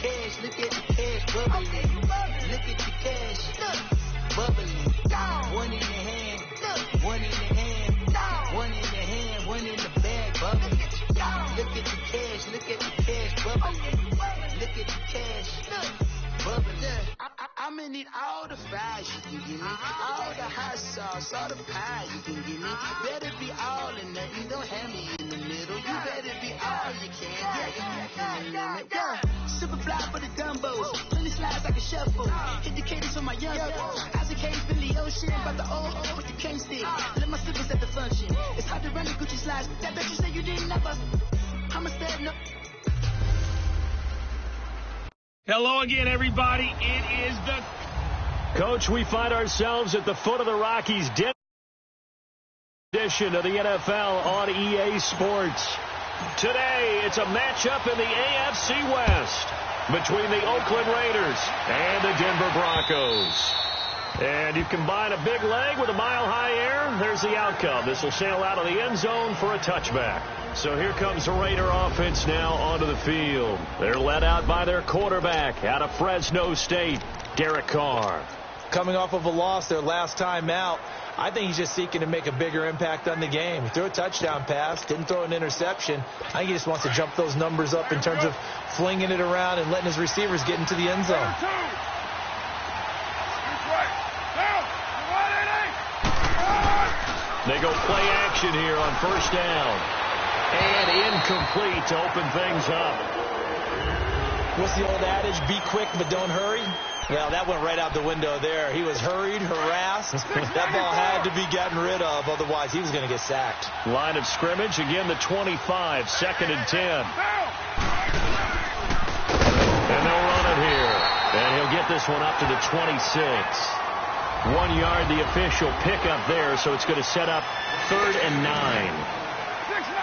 cash, look at the cash bubbling. Look at the cash, bubbling. One in the hand, one in the hand, one in the hand, one in the bag, bubbling. Look at the cash, look at the cash bubbling. Look at the cash, bubbling. I'ma need all the fries you can give me, all the hot sauce, all the pie you can give me. Better be all and nothing, don't have me in the middle. You better be all you can, yeah. Super fly for the dumbos, plenty slides like a shuffle. Hit the cadence on my young Isaac Hayes, Billy Ocean, but the old with the cane stick. Let my slippers at the function. It's hard to run the Gucci slides. That bet you say you didn't never. I'm a step no. Hello again, everybody. It is the Coach. We find ourselves at the foot of the Rockies' edition of the NFL on EA Sports. Today, it's a matchup in the AFC West between the Oakland Raiders and the Denver Broncos. And you combine a big leg with a mile-high air, there's the outcome. This will sail out of the end zone for a touchback. So here comes the Raider offense now onto the field. They're led out by their quarterback out of Fresno State, Derek Carr. Coming off of a loss their last time out, I think he's just seeking to make a bigger impact on the game. He threw a touchdown pass, didn't throw an interception. I think he just wants to jump those numbers up in terms of flinging it around and letting his receivers get into the end zone. They go play action here on first down. And incomplete to open things up. What's the old adage? Be quick, but don't hurry. Well, that went right out the window there. He was hurried, harassed. That ball had to be gotten rid of. Otherwise, he was going to get sacked. Line of scrimmage, again the 25, 2nd and 10. And they'll run it here. And he'll get this one up to the 26. 1 yard, the official pickup there, so it's going to set up 3rd and 9.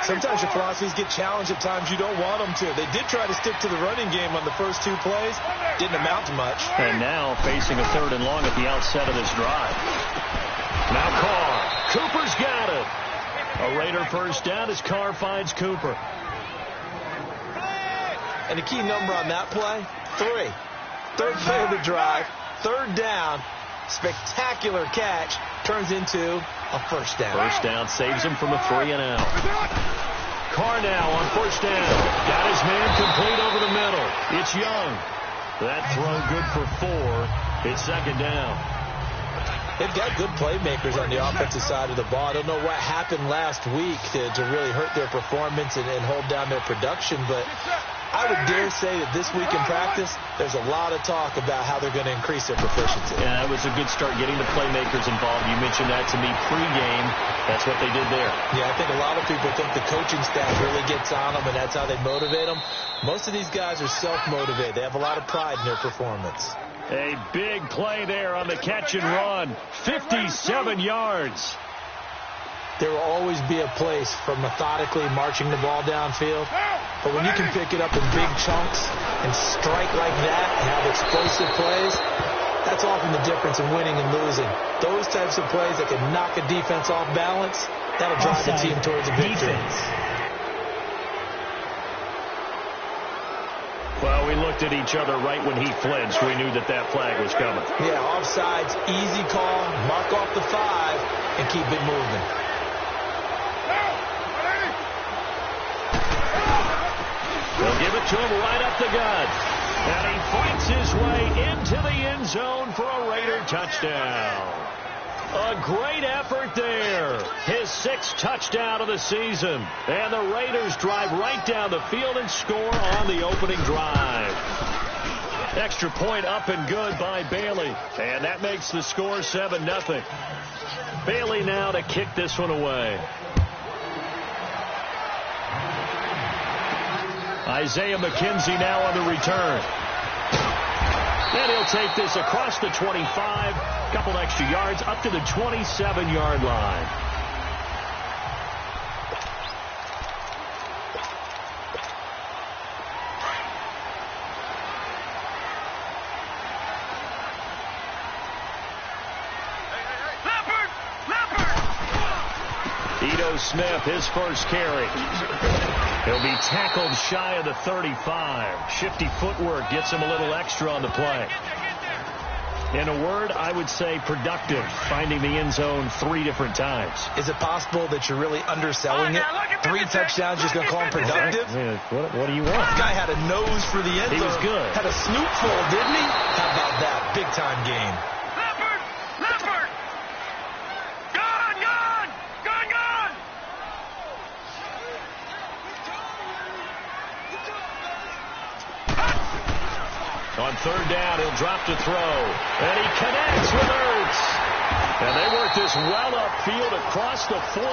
Sometimes your philosophies get challenged at times you don't want them to. They did try to stick to the running game on the first 2 plays. Didn't amount to much. And now facing a 3rd and long at the outset of this drive. Now Carr. Cooper's got it. A Raider first down as Carr finds Cooper. And the key number on that play, 3. 3rd play of the drive. 3rd down. Spectacular catch. Turns into a first down. First down saves him from a 3 and out. Carr now on first down. Got his man complete over the middle. It's Young. That throw good for 4. It's 2nd down. They've got good playmakers on the offensive side of the ball. I don't know what happened last week to really hurt their performance and hold down their production, but I would dare say that this week in practice, there's a lot of talk about how they're going to increase their proficiency. Yeah, that was a good start getting the playmakers involved. You mentioned that to me pregame. That's what they did there. Yeah, I think a lot of people think the coaching staff really gets on them, and that's how they motivate them. Most of these guys are self-motivated. They have a lot of pride in their performance. A big play there on the catch and run. 57 yards. There will always be a place for methodically marching the ball downfield. But when you can pick it up in big chunks and strike like that and have explosive plays, that's often the difference in winning and losing. Those types of plays that can knock a defense off balance, that'll drive the team towards a victory. Well, we looked at each other right when he flinched. We knew that that flag was coming. Yeah, offsides, easy call, mark off the 5, and keep it moving. They'll give it to him right up the gut. And he fights his way into the end zone for a Raider touchdown. A great effort there. His 6th touchdown of the season. And the Raiders drive right down the field and score on the opening drive. Extra point up and good by Bailey. And that makes the score 7-0. Bailey now to kick this one away. Isaiah McKenzie now on the return. And he'll take this across the 25, couple extra yards, up to the 27-yard line. Ito Smith, his first carry. He'll be tackled shy of the 35. Shifty footwork gets him a little extra on the play. In a word, I would say productive, finding the end zone 3 different times. Is it possible that you're really underselling it? 3 touchdowns, just going to call him productive? What do you want? This guy had a nose for the end zone. He was good. Had a snootful, didn't he? How about that? Big-time game. Leopard! Gone! On third down, he'll drop to throw. And he connects with Ertz. And they work this well upfield across the 45.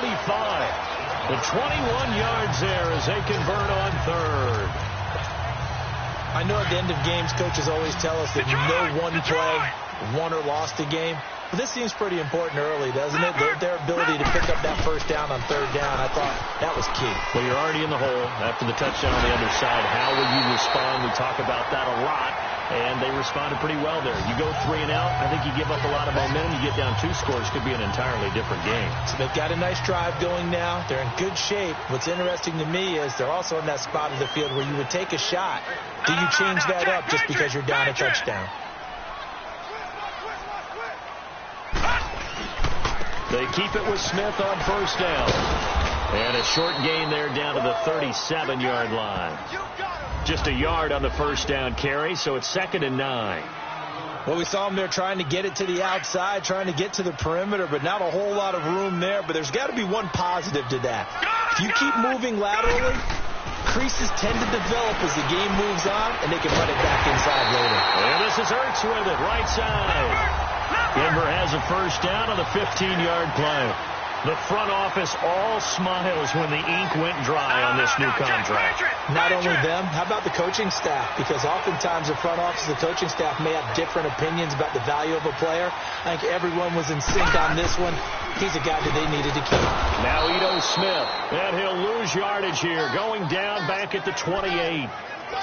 The 21 yards there as they convert on third. I know at the end of games, coaches always tell us that no one play won or lost the game. But this seems pretty important early, doesn't it? Their ability to pick up that first down on third down, I thought that was key. Well, you're already in the hole after the touchdown on the other side. How will you respond? We talk about that a lot. And they responded pretty well there. You go 3 and out, I think you give up a lot of momentum. You get down 2 scores, could be an entirely different game. So they've got a nice drive going now. They're in good shape. What's interesting to me is they're also in that spot of the field where you would take a shot. Do you change that up just because you're down a touchdown? They keep it with Smith on first down. And a short gain there down to the 37-yard line. Just a yard on the first down carry, so it's 2nd and 9. Well, we saw them there trying to get it to the outside, trying to get to the perimeter, but not a whole lot of room there. But there's got to be one positive to that. If you keep moving laterally, creases tend to develop as the game moves on, and they can run it back inside later. And this is Ertz with it, right side. Denver has a first down on the 15-yard play. The front office all smiles when the ink went dry on this new contract. Not only them, how about the coaching staff? Because oftentimes the front office, the coaching staff may have different opinions about the value of a player. I think everyone was in sync on this one. He's a guy that they needed to keep. Now Ito Smith, and he'll lose yardage here, going down back at the 28.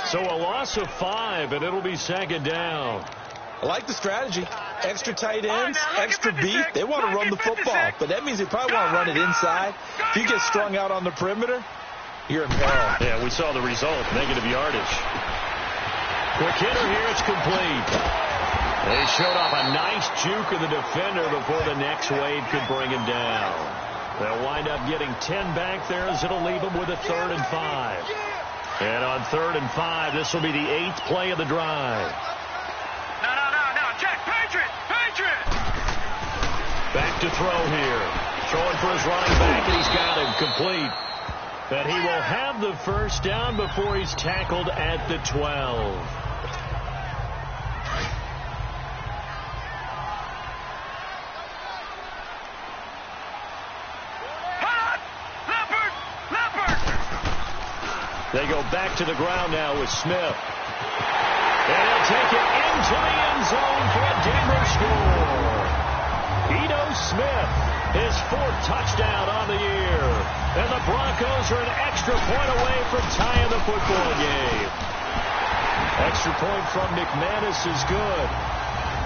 So a loss of 5, and it'll be 2nd down. I like the strategy. Extra tight ends, extra beat. They want to run the football, but that means they probably want to run it inside. If you get strung out on the perimeter, you're in peril. Yeah, we saw the result, negative yardage. Quick hitter here, it's complete. They showed off a nice juke of the defender before the next wave could bring him down. They'll wind up getting 10 back there as it'll leave them with a 3rd and 5. And on 3rd and 5, this will be the 8th play of the drive. No, check, Patriot! Back to throw here. Throwing for his running back, and he's got him complete. That he will have the first down before he's tackled at the 12. Leopard! They go back to the ground now with Smith. And he'll take it into the end zone for a Denver score. Ito Smith, his 4th touchdown on the year. And the Broncos are an extra point away from tying the football game. Extra point from McManus is good.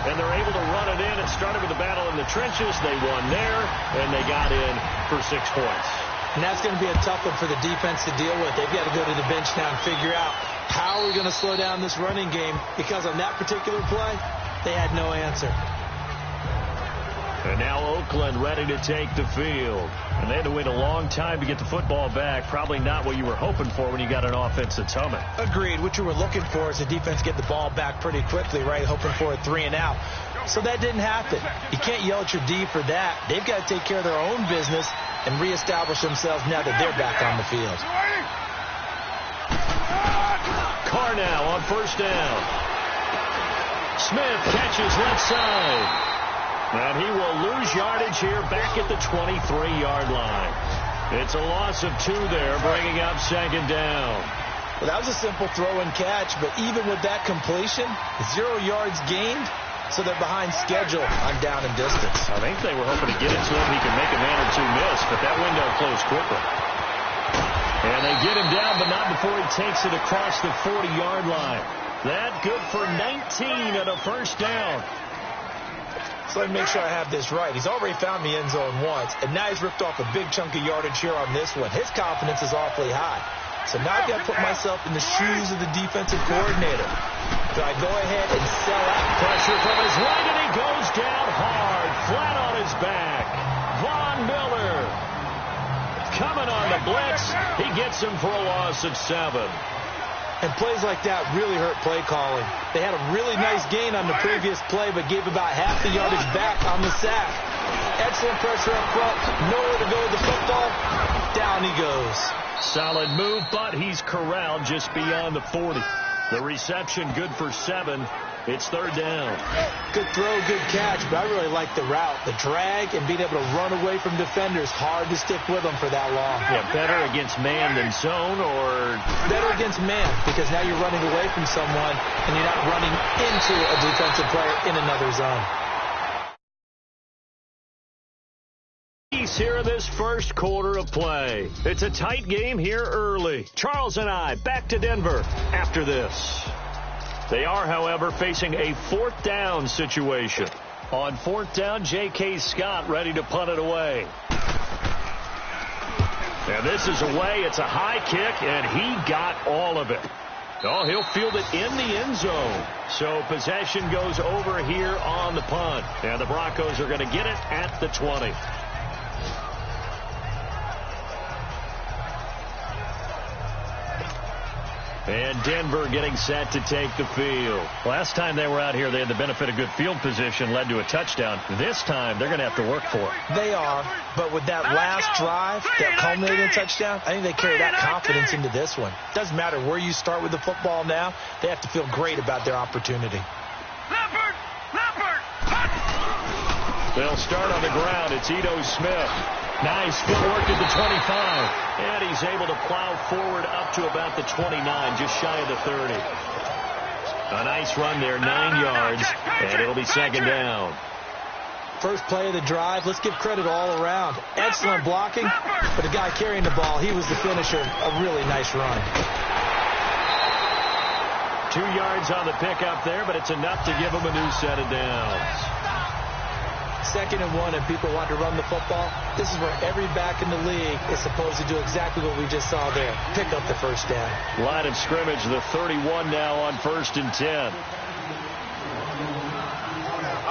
And they're able to run it in. It started with a battle in the trenches. They won there, and they got in for 6 points. And that's going to be a tough one for the defense to deal with. They've got to go to the bench now and figure out how are we going to slow down this running game, because on that particular play, they had no answer. And now Oakland ready to take the field. And they had to wait a long time to get the football back. Probably not what you were hoping for when you got an offense that's humming. Agreed. What you were looking for is the defense get the ball back pretty quickly, right? Hoping for a 3 and out. So that didn't happen. You can't yell at your D for that. They've got to take care of their own business and reestablish themselves now that they're back on the field. Carr now on first down. Smith catches left side. And he will lose yardage here back at the 23-yard line. It's a loss of 2 there, bringing up 2nd down. Well, that was a simple throw and catch, but even with that completion, 0 yards gained, so they're behind schedule on down and distance. I think they were hoping to get it to him. He could make a man or 2 miss, but that window closed quickly. And they get him down, but not before he takes it across the 40-yard line. That good for 19 at a first down. So let me make sure I have this right. He's already found the end zone once, and now he's ripped off a big chunk of yardage here on this one. His confidence is awfully high. So now I've got to put myself in the shoes of the defensive coordinator. Do I go ahead and sell out? Pressure from his right, and he goes down hard, flat on his back. Von Miller coming on the blitz. He gets him for a loss of 7. And plays like that really hurt play calling. They had a really nice gain on the previous play, but gave about half the yardage back on the sack. Excellent pressure up front. Nowhere to go with the football. Down he goes. Solid move, but he's corralled just beyond the 40. The reception good for 7. It's 3rd down. Good throw, good catch, but I really like the route. The drag and being able to run away from defenders. Hard to stick with them for that long. Yeah, better against man than zone, or? Better against man, because now you're running away from someone and you're not running into a defensive player in another zone. Here in this first quarter of play. It's a tight game here early. Charles and I back to Denver after this. They are, however, facing a 4th down situation. On 4th down, J.K. Scott ready to punt it away. And this is away. It's a high kick, and he got all of it. Oh, he'll field it in the end zone. So possession goes over here on the punt. And the Broncos are going to get it at the 20. And Denver getting set to take the field. Last time they were out here, they had the benefit of good field position, led to a touchdown. This time, they're going to have to work for it. They are, but with that last drive, that culminating touchdown, I think they carry that confidence into this one. Doesn't matter where you start with the football now, they have to feel great about their opportunity. They'll start on the ground. It's Ito Smith. Nice footwork at the 25. And he's able to plow forward up to about the 29, just shy of the 30. A nice run there, 9 yards, and it'll be 2nd down. First play of the drive, let's give credit all around. Excellent blocking, but the guy carrying the ball, he was the finisher. A really nice run. 2 yards on the pickup there, but it's enough to give him a new set of downs. 2nd and 1, and people want to run the football. This is where every back in the league is supposed to do exactly what we just saw there. Pick up the first down. Line of scrimmage, the 31 now on 1st and 10. All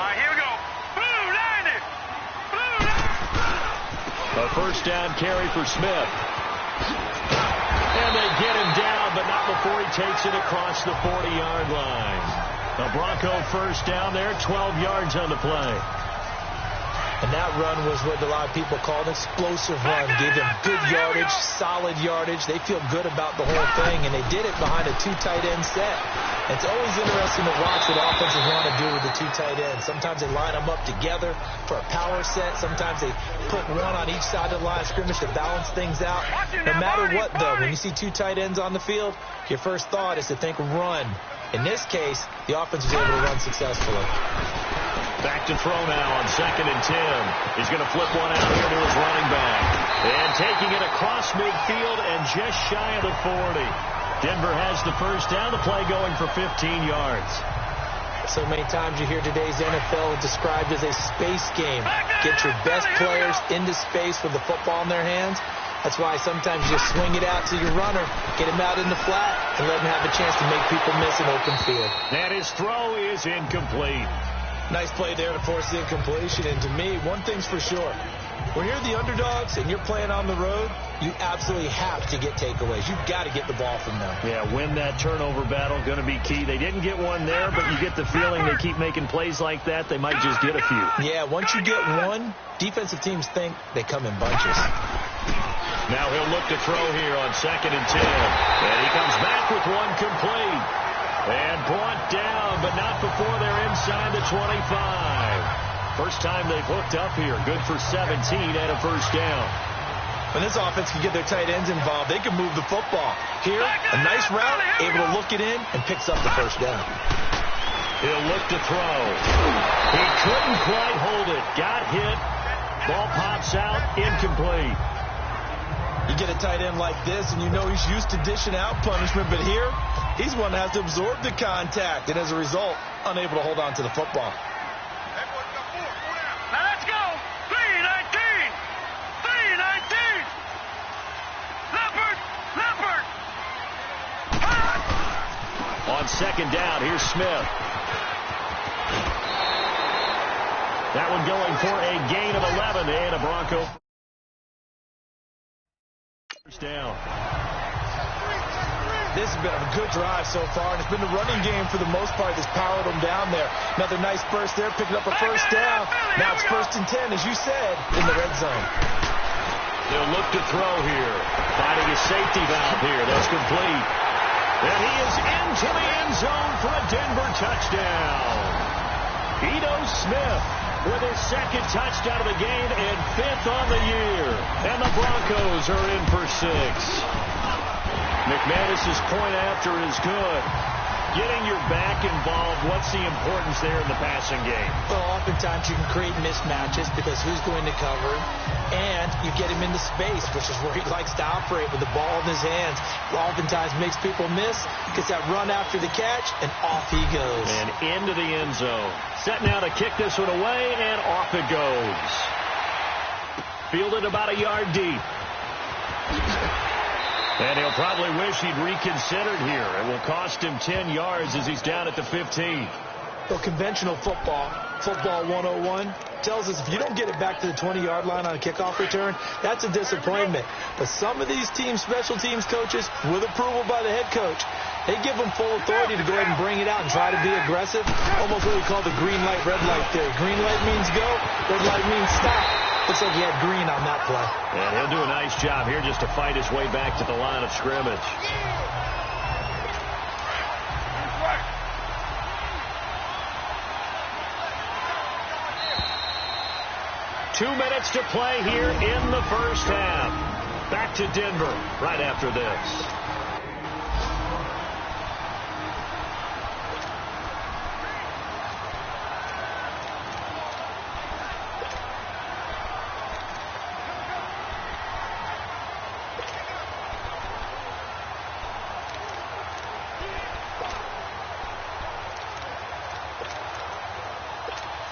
right, here we go. Blue line it. Blue line. A 1st down carry for Smith. And they get him down, but not before he takes it across the 40-yard line. A Bronco 1st down there, 12 yards on the play. And that run was what a lot of people call an explosive run. Gave them good yardage, solid yardage. They feel good about the whole thing, and they did it behind a 2 tight end set. It's always interesting to watch what offenses want to do with the 2 tight ends. Sometimes they line them up together for a power set. Sometimes they put one on each side of the line of scrimmage to balance things out. No matter what, though, when you see 2 tight ends on the field, your first thought is to think run. In this case, the offense was able to run successfully. Back to throw now on 2nd and 10. He's going to flip one out here to his running back. And taking it across midfield and just shy of the 40. Denver has the first down. The play going for 15 yards. So many times you hear today's NFL described as a space game. Get your best players into space with the football in their hands. That's why sometimes you just swing it out to your runner, get him out in the flat, and let him have a chance to make people miss an open field. And his throw is incomplete. Nice play there to force the incompletion. And to me, one thing's for sure. When you're the underdogs and you're playing on the road, you absolutely have to get takeaways. You've got to get the ball from them. Yeah, win that turnover battle, going to be key. They didn't get one there, but you get the feeling they keep making plays like that, they might just get a few. Yeah, once you get one, defensive teams think they come in bunches. Now he'll look to throw here on 2nd and 10. And he comes back with one complete. And brought down, but not before they're inside the 25. First time they've hooked up here. Good for 17 and a first down. When this offense can get their tight ends involved, they can move the football. Here, a nice route, able to look it in, and picks up the first down. He'll look to throw. He couldn't quite hold it. Got hit. Ball pops out. Incomplete. You get a tight end like this, and you know he's used to dishing out punishment, but here, he's one that has to absorb the contact, and as a result, unable to hold on to the football. Now let's go. 3-19. 3-19. Leopard. Leopard. on second down. Here's Smith. That one going for a gain of 11 and a Bronco first down. This has been a good drive so far, and it's been the running game for the most part that's powered them down there. Another nice burst there, picking up a first down. Now it's 1st and 10, as you said, in the red zone. They'll look to throw here. Finding a safety valve here. That's complete. And he is into the end zone for a Denver touchdown. Ito Smith with his 2nd touchdown of the game and 5th on the year. And the Broncos are in for 6. McManus's point after is good. Getting your back involved, what's the importance there in the passing game? Well, oftentimes you can create mismatches because who's going to cover, and you get him into space, which is where he likes to operate with the ball in his hands. Oftentimes makes people miss, gets that run after the catch, and off he goes. And into the end zone. Set now to kick this one away, and off it goes. Fielded about a yard deep. And he'll probably wish he'd reconsidered here. It will cost him 10 yards as he's down at the 15. Well, conventional football 101, tells us if you don't get it back to the 20-yard line on a kickoff return, that's a disappointment. But some of these teams, special teams coaches, with approval by the head coach, they give them full authority to go ahead and bring it out and try to be aggressive. Almost what we call the green light, red light theory. Green light means go, red light means stop. Looks like he had green on that play. And he'll do a nice job here just to fight his way back to the line of scrimmage. Two minutes to play here in the first half. Back to Denver right after this.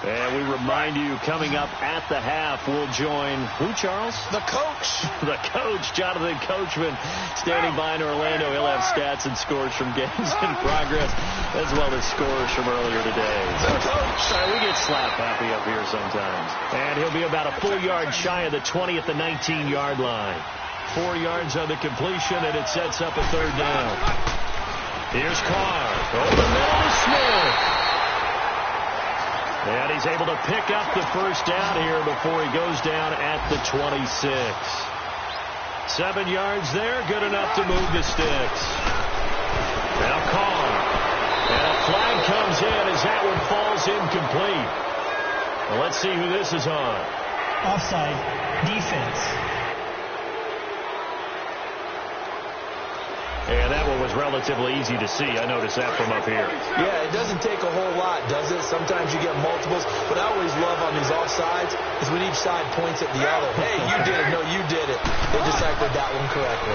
And we remind you, coming up at the half, we'll join who, Charles? The coach. The coach, Jonathan Coachman, standing by in Orlando. He'll have stats and scores from games in progress, as well as scores from earlier today. The coach. We get slap happy up here sometimes. And he'll be about a full yard shy of the 20 at the 19-yard line. 4 yards on the completion, and it sets up a third down. Here's Carr. Over the middle to Smith. And he's able to pick up the first down here before he goes down at the 26. 7 yards there, good enough to move the sticks. Now Carr. And a flag comes in as that one falls incomplete. Well, let's see who this is on. Offside, defense. And that one was relatively easy to see. I noticed that from up here. Yeah, it doesn't take a whole lot, does it? Sometimes you get multiples. What I always love on these offsides is when each side points at the other. Hey, you did it. No, you did it. They deciphered that one correctly.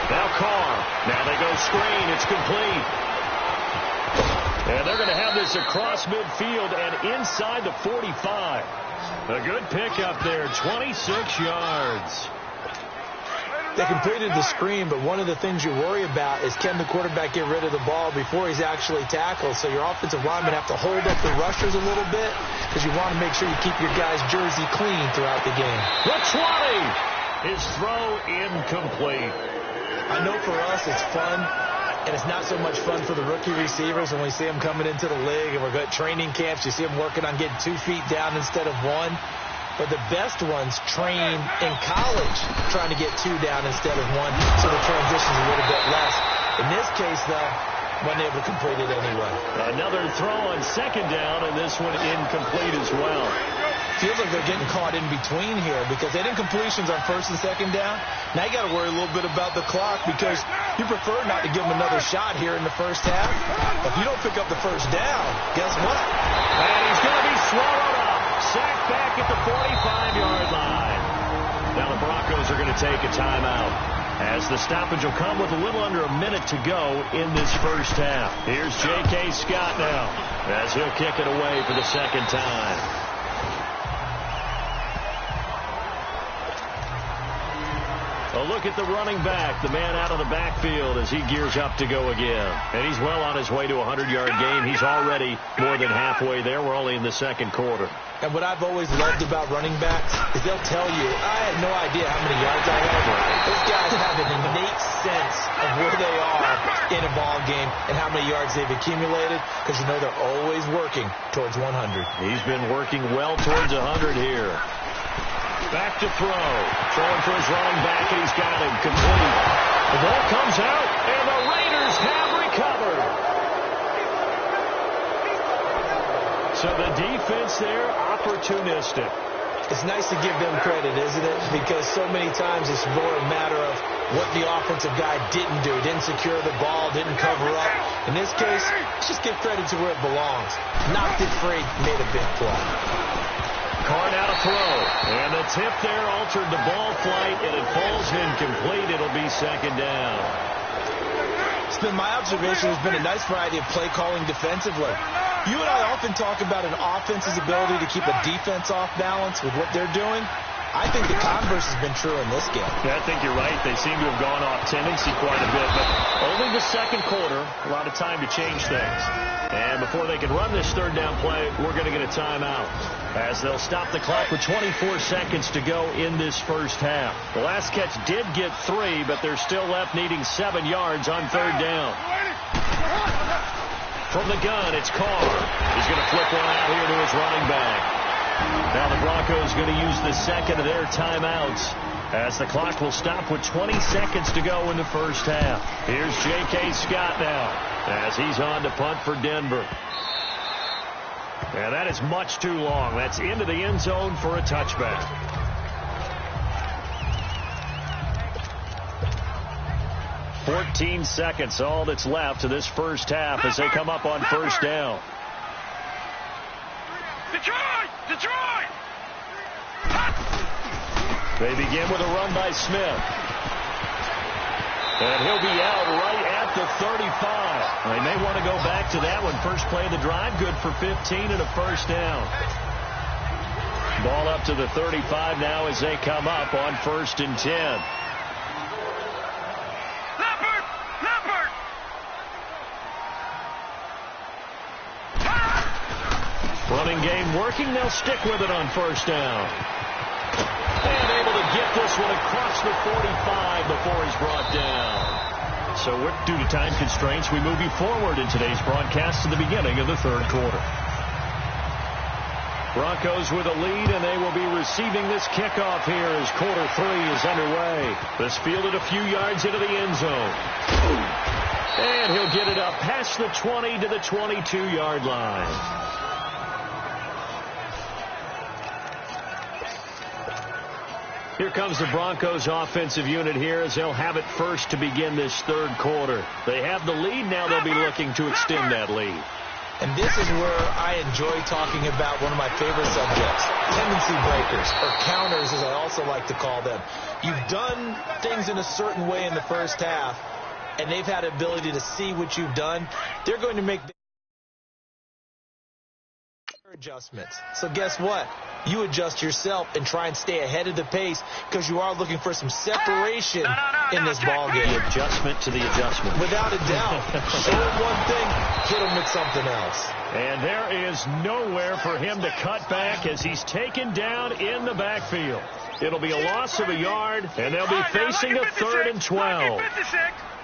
Now Carr. Now they go screen. It's complete. And they're going to have this across midfield and inside the 45. A good pickup there. 26 yards. They completed the screen, but one of the things you worry about is can the quarterback get rid of the ball before he's actually tackled? So your offensive linemen have to hold up the rushers a little bit because you want to make sure you keep your guy's jersey clean throughout the game. The 20. His throw incomplete. I know for us it's fun, and it's not so much fun for the rookie receivers when we see them coming into the league and we're at training camps. You see them working on getting 2 feet down instead of 1. But the best ones train in college trying to get 2 down instead of 1, so the transition's a little bit less. In this case, though, wasn't able to complete it anyway. Another throw on second down, and this one incomplete as well. Feels like they're getting caught in between here because they had incompletions on first and second down. Now you got to worry a little bit about the clock because you prefer not to give them another shot here in the first half. If you don't pick up the first down, guess what? And he's going to be swallowed up. Sacked back at the 45-yard line. Now the Broncos are going to take a timeout as the stoppage will come with a little under a minute to go in this first half. Here's J.K. Scott now as he'll kick it away for the second time. A look at the running back, the man out of the backfield as he gears up to go again. And he's well on his way to a 100-yard game. He's already more than halfway there. We're only in the second quarter. And what I've always loved about running backs is they'll tell you, I had no idea how many yards I had. Those guys have an innate sense of where they are in a ball game and how many yards they've accumulated, because you know they're always working towards 100. He's been working well towards 100 here. Back to throw. Throwing for his running back, and he's got him complete. The ball comes out, and the Raiders have recovered. So the defense there, opportunistic. It's nice to give them credit, isn't it? Because so many times it's more a matter of what the offensive guy didn't do. Didn't secure the ball, didn't cover up. In this case, let's just give credit to where it belongs. Knocked it free, made a big play. Card out a throw. And the tip there altered the ball flight, and it falls incomplete. It'll be second down. It's been my observation. There's been a nice variety of play calling defensively. You and I often talk about an offense's ability to keep a defense off balance with what they're doing. I think the converse has been true in this game. Yeah, I think you're right. They seem to have gone off tendency quite a bit, but only the second quarter, a lot of time to change things. And before they can run this third down play, we're going to get a timeout, as they'll stop the clock with 24 seconds to go in this first half. The last catch did get 3, but they're still left needing 7 yards on third down. From the gun, it's Carr. He's going to flip one out here to his running back. Now the Broncos going to use the second of their timeouts, as the clock will stop with 20 seconds to go in the first half. Here's J.K. Scott now, as he's on to punt for Denver. And that is much too long. That's into the end zone for a touchback. .14 seconds, all that's left to this first half as they come up on first down. Detroit! Detroit! They begin with a run by Smith. And he'll be out right at the 35. They may want to go back to that one. First play of the drive, good for 15 and a first down. Ball up to the 35 now as they come up on 1st and 10. Running game working. They'll stick with it on first down. And able to get this one across the 45 before he's brought down. So due to time constraints, we move you forward in today's broadcast to the beginning of the third quarter. Broncos with a lead, and they will be receiving this kickoff here as quarter 3 is underway. This fielded a few yards into the end zone. And he'll get it up past the 20 to the 22-yard line. Here comes the Broncos offensive unit here as they'll have it first to begin this third quarter. They have the lead. Now they'll be looking to extend that lead. And this is where I enjoy talking about one of my favorite subjects, tendency breakers, or counters as I also like to call them. You've done things in a certain way in the first half, and they've had the ability to see what you've done. They're going to make adjustments. So guess what? You adjust yourself and try and stay ahead of the pace because you are looking for some separation in this ball game. The adjustment to the adjustment. Without a doubt. Show him one thing, hit him with something else. And there is nowhere for him to cut back as he's taken down in the backfield. It'll be a loss of a yard, and they'll be facing a 3rd and 12.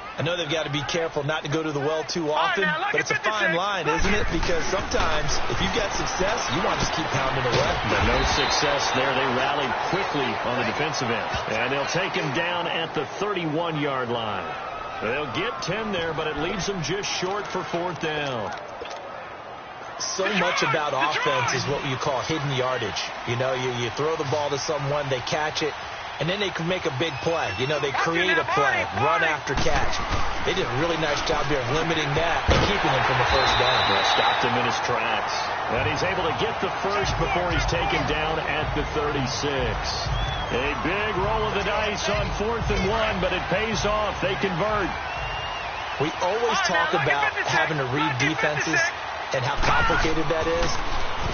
I know they've got to be careful not to go to the well too often, but it's a fine line, isn't it? Because sometimes, if you've got success, you want to just keep pounding away. But no success there. They rallied quickly on the defensive end. And they'll take him down at the 31-yard line. They'll get 10 there, but it leaves them just short for 4th down. So much about offense is what you call hidden yardage. You know, you throw the ball to someone, they catch it, and then they can make a big play. You know, they create a play, run after catch. They did a really nice job here of limiting that and keeping him from the first down. Well, stopped him in his tracks. And he's able to get the first before he's taken down at the 36. A big roll of the dice on 4th and 1, but it pays off. They convert. We always talk about having to read defenses and how complicated that is.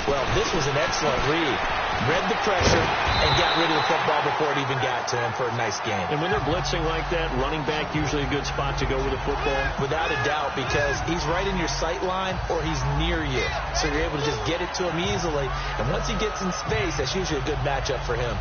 Well, this was an excellent read. read the pressure, and got rid of the football before it even got to him for a nice gain. And when they're blitzing like that, running back usually a good spot to go with the football? Without a doubt, because he's right in your sight line or he's near you. So you're able to just get it to him easily. And once he gets in space, that's usually a good matchup for him.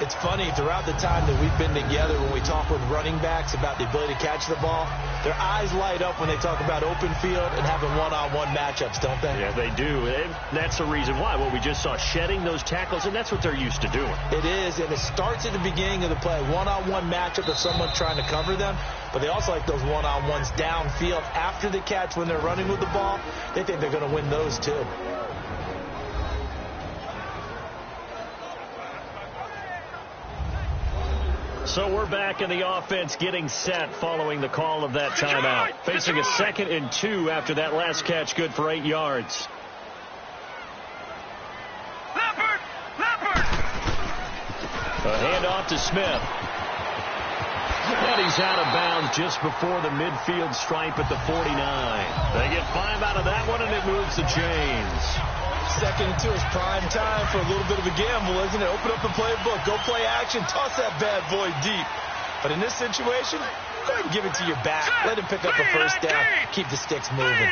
It's funny, throughout the time that we've been together, when we talk with running backs about the ability to catch the ball, their eyes light up when they talk about open field and having one-on-one matchups, don't they? Yeah, they do. And that's the reason why. Well, we just saw shedding those tackles, and that's what they're used to doing. It is, and it starts at the beginning of the play. One-on-one matchup with someone trying to cover them, but they also like those one-on-ones downfield after the catch when they're running with the ball. They think they're going to win those, too. So we're back in the offense getting set following the call of that timeout. Facing a 2nd and 2 after that last catch, good for 8 yards. A handoff to Smith. And he's out of bounds just before the midfield stripe at the 49. They get 5 out of that one, and it moves the chains. 2nd and 2 is prime time for a little bit of a gamble, isn't it? Open up the playbook, go play action, toss that bad boy deep. But in this situation, go ahead and give it to your back. Let him pick up a first down. Keep the sticks moving.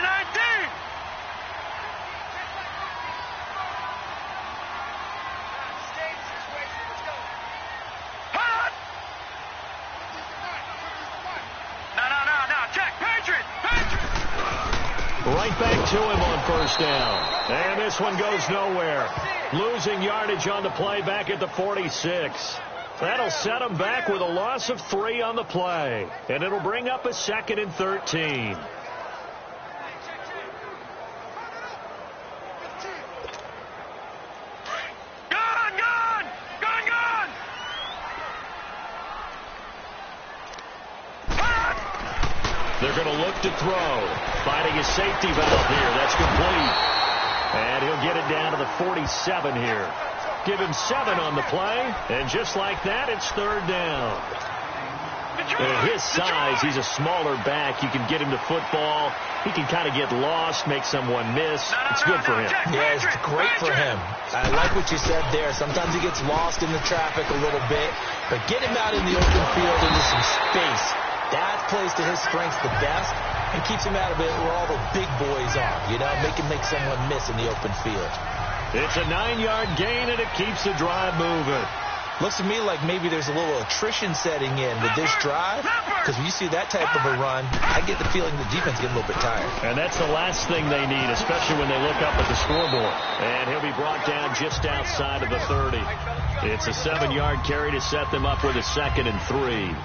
Right back to him on first down. And this one goes nowhere. Losing yardage on the play back at the 46. That'll set him back with a loss of 3 on the play. And it'll bring up a 2nd and 13. They're going to look to throw. Finding a safety valve here. That's complete. And he'll get it down to the 47 here. Give him 7 on the play. And just like that, it's 3rd down. At his size, he's a smaller back. You can get him to football. He can kind of get lost, make someone miss. It's good for him. Yeah, it's great for him. I like what you said there. Sometimes he gets lost in the traffic a little bit. But get him out in the open field into some space. That plays to his strengths the best and keeps him out of it where all the big boys are. You know, make someone miss in the open field. It's a 9-yard gain, and it keeps the drive moving. Looks to me like maybe there's a little attrition setting in with this drive, because when you see that type of a run, I get the feeling the defense gets a little bit tired. And that's the last thing they need, especially when they look up at the scoreboard. And he'll be brought down just outside of the 30. It's a 7-yard carry to set them up with a 2nd and 3.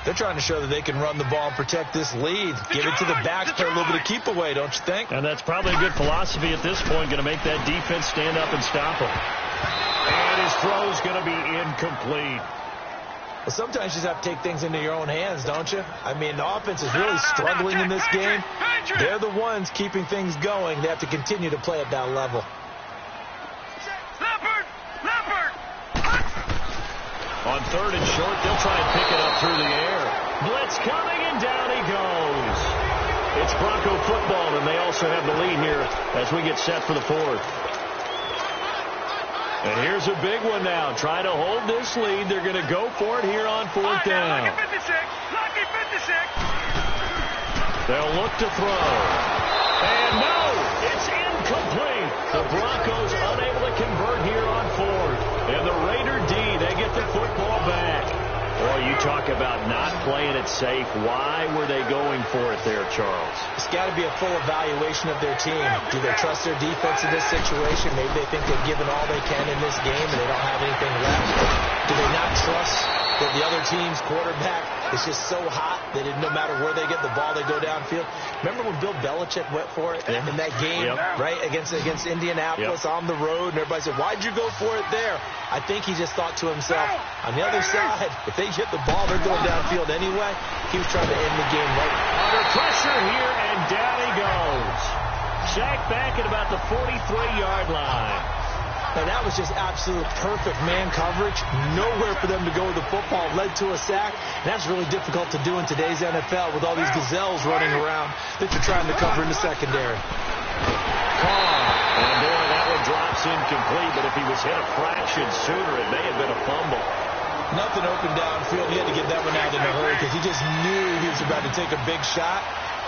They're trying to show that they can run the ball and protect this lead. Give it to the backs, play a little bit of keep away, don't you think? And that's probably a good philosophy at this point, going to make that defense stand up and stop him. And his throw's going to be incomplete. Well, sometimes you just have to take things into your own hands, don't you? I mean, the offense is really struggling in this game. They're the ones keeping things going. They have to continue to play at that level. On 3rd and short, they'll try and pick it up through the air. Blitz coming, and down he goes. It's Bronco football, and they also have the lead here as we get set for the 4th. And here's a big one now. Trying to hold this lead. They're going to go for it here on 4th down. Lucky 56. They'll look to throw. And no, it's incomplete. The Broncos unable to convert here on 4th. And the Raider D, they get the football back. Boy, you talk about not playing it safe. Why were they going for it there, Charles? It's got to be a full evaluation of their team. Do they trust their defense in this situation? Maybe they think they've given all they can in this game and they don't have anything left. Do they not trust that the other team's quarterback is just so hot that no matter where they get the ball, they go downfield? Remember when Bill Belichick went for it in that game, right, against Indianapolis on the road, and everybody said, why'd you go for it there? I think he just thought to himself, on the other side, if they hit the ball, they're going downfield anyway. He was trying to end the game right. Under pressure here, and down he goes. Sacked back at about the 43-yard line. Now, that was just absolute perfect man coverage. Nowhere for them to go with the football. Led to a sack. And that's really difficult to do in today's NFL with all these gazelles running around that you're trying to cover in the secondary. And boy, that one drops incomplete, but if he was hit a fraction sooner, it may have been a fumble. Nothing open downfield. He had to get that one out in a hurry because he just knew he was about to take a big shot.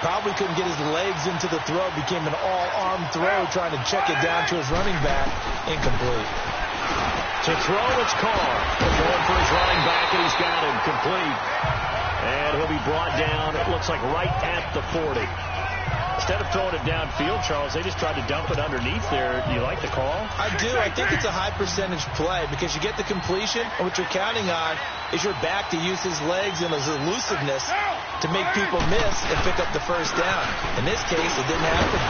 Probably couldn't get his legs into the throw. Became an all-arm throw, trying to check it down to his running back. Incomplete. To throw, it's Carr. Going for his running back, and he's got him complete. And he'll be brought down, it looks like right at the 40. Instead of throwing it downfield, Charles, they just tried to dump it underneath there. Do you like the call? I do. I think it's a high-percentage play because you get the completion, and what you're counting on is your back to use his legs and his elusiveness to make people miss and pick up the first down. In this case, it didn't happen.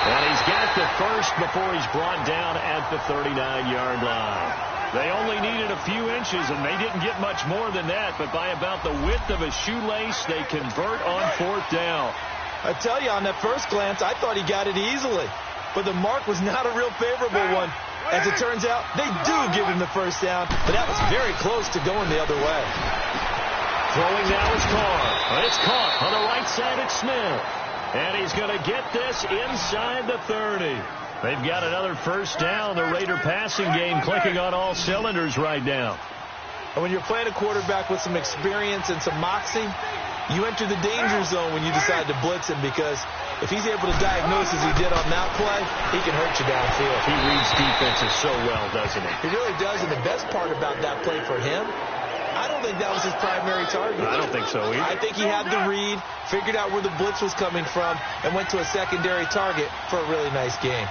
And he's got the first before he's brought down at the 39-yard line. They only needed a few inches, and they didn't get much more than that, but by about the width of a shoelace, they convert on fourth down. I tell you, on that first glance, I thought he got it easily. But the mark was not a real favorable one. As it turns out, they do give him the first down, but that was very close to going the other way. Throwing now is Carr. It's caught on the right side at Smith. And he's going to get this inside the 30. They've got another first down. The Raider passing game clicking on all cylinders right now. And when you're playing a quarterback with some experience and some moxie, you enter the danger zone when you decide to blitz him, because if he's able to diagnose as he did on that play, he can hurt you downfield. He reads defenses so well, doesn't he? He really does, and the best part about that play for him, I don't think that was his primary target. I don't think so either. I think he had the read, figured out where the blitz was coming from, and went to a secondary target for a really nice game.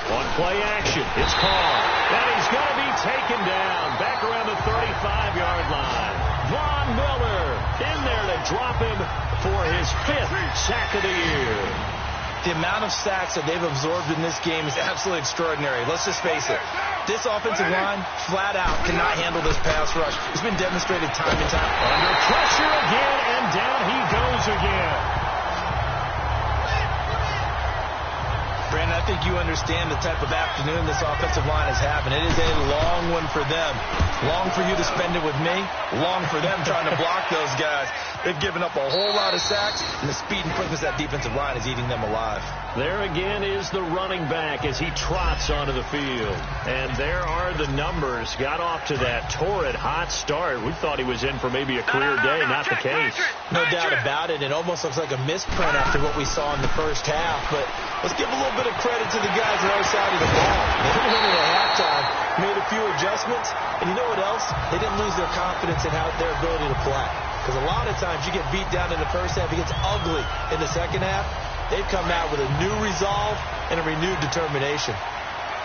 On play action, it's Carr. And he's going to be taken down back around the 35-yard line. Von Miller in there to drop him for his 5th sack of the year. The amount of sacks that they've absorbed in this game is absolutely extraordinary. Let's just face it. This offensive line, flat out, cannot handle this pass rush. It's been demonstrated time and time. Under pressure again, and down he goes again. Brandon, I think you understand the type of afternoon this offensive line is having. It is a long one for them. Long for you to spend it with me. Long for them trying to block those guys. They've given up a whole lot of sacks, and the speed and quickness of that defensive line is eating them alive. There again is the running back as he trots onto the field. And there are the numbers. Got off to that torrid hot start. We thought he was in for maybe a career day. Not the case. No doubt about it. It almost looks like a misprint after what we saw in the first half. But let's give a little bit of credit to the guys on our side of the ball. They went into the halftime, made a few adjustments, and you know what else? They didn't lose their confidence in their ability to play. Because a lot of times you get beat down in the first half, it gets ugly in the second half. They've come out with a new resolve and a renewed determination.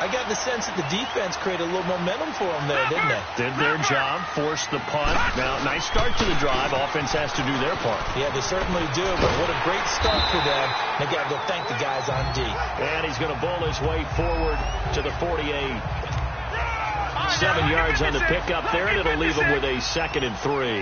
I got the sense that the defense created a little momentum for them there, didn't they? Did their job, forced the punt. Now, nice start to the drive. Offense has to do their part. Yeah, they certainly do, but what a great start for them. They got to go thank the guys on D. And he's going to bowl his way forward to the 48. 7 yards on the pickup there, and it'll leave him with a 2nd and 3.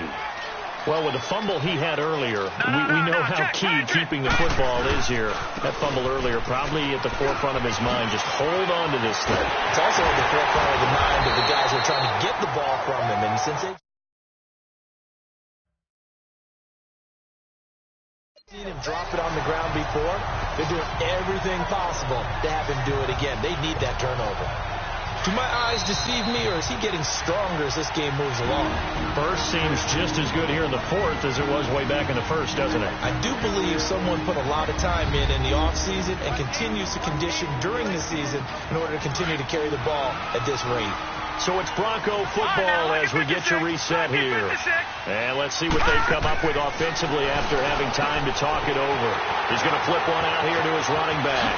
Well, with the fumble he had earlier, we know how key keeping the football is here. That fumble earlier probably at the forefront of his mind. Just hold on to this thing. It's also at the forefront of the mind of the guys who are trying to get the ball from him. And since they've seen him drop it on the ground before, they're doing everything possible to have him do it again. They need that turnover. Do my eyes deceive me, or is he getting stronger as this game moves along? First seems just as good here in the fourth as it was way back in the first, doesn't it? I do believe someone put a lot of time in the offseason and continues to condition during the season in order to continue to carry the ball at this rate. So it's Bronco football as we get you reset here. And let's see what they've come up with offensively after having time to talk it over. He's going to flip one out here to his running back.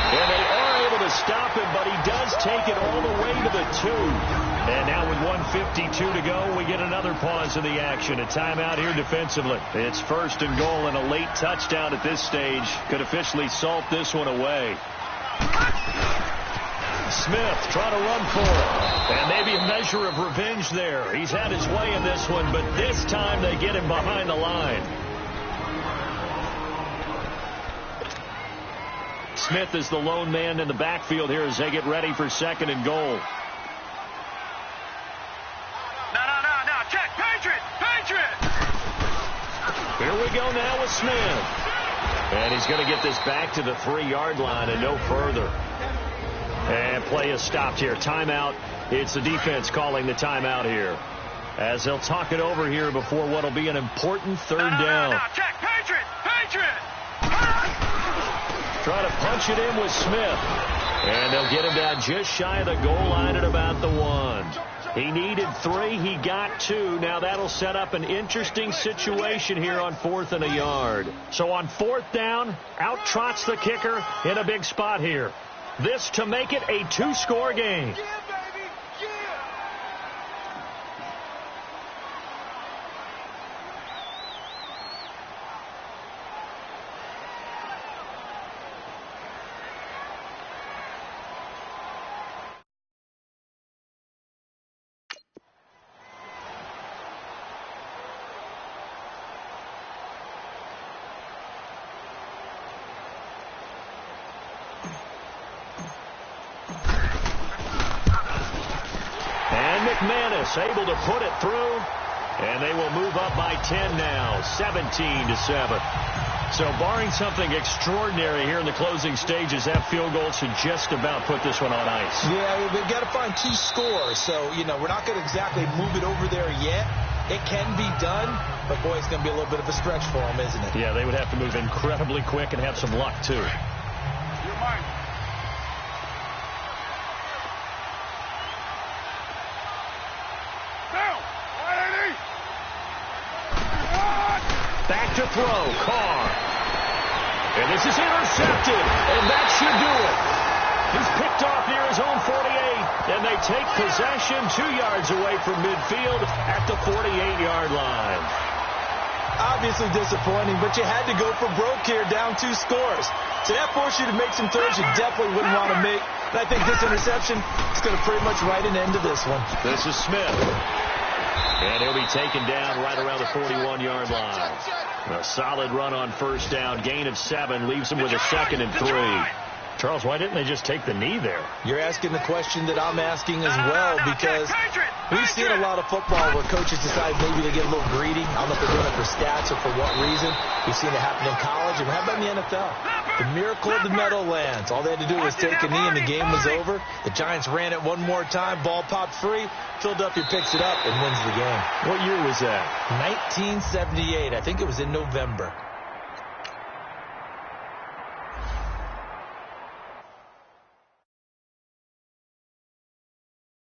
And they are able to stop him, but he does take it all the way to the 2. And now with 1:52 to go, we get another pause in the action. A timeout here defensively. It's 1st and goal, and a late touchdown at this stage could officially salt this one away. Smith trying to run for it. And maybe a measure of revenge there. He's had his way in this one, but this time they get him behind the line. Smith is the lone man in the backfield here as they get ready for 2nd and goal. No. Check. Patriot. Here we go now with Smith. And he's going to get this back to the 3-yard line and no further. And play is stopped here. Timeout. It's the defense calling the timeout here, as they'll talk it over here before what will be an important third down. No, check. Patriot! Try to punch it in with Smith. And they'll get him down just shy of the goal line at about the 1. He needed 3. He got 2. Now that'll set up an interesting situation here on 4th and a yard. So on 4th down, out trots the kicker in a big spot here. This to make it a 2-score game. McManus able to put it through, and they will move up by 10 now, 17-7. So barring something extraordinary here in the closing stages, that field goal should just about put this one on ice. Yeah, we've got to find key scores. So, we're not going to exactly move it over there yet. It can be done, but, boy, it's going to be a little bit of a stretch for them, isn't it? Yeah, they would have to move incredibly quick and have some luck, too. You're mine. Back to throw, Carr. And this is intercepted, and that should do it. He's picked off near his own 48, and they take possession 2 yards away from midfield at the 48-yard line. Obviously disappointing, but you had to go for broke here, down 2 scores. So that forced you to make some throws you definitely wouldn't want to make. And I think this interception is going to pretty much write an end to this one. This is Smith. And he'll be taken down right around the 41-yard line. A solid run on first down. Gain of 7 leaves him with a 2nd and 3. Charles, why didn't they just take the knee there? You're asking the question that I'm asking as well, because we've seen a lot of football where coaches decide maybe to get a little greedy. I don't know if they're doing it for stats or for what reason. We've seen it happen in college, and how about in the NFL? The miracle of the Meadowlands. All they had to do was take a knee, and the game was over. The Giants ran it one more time. Ball popped free. Philadelphia picks it up and wins the game. What year was that? 1978. I think it was in November.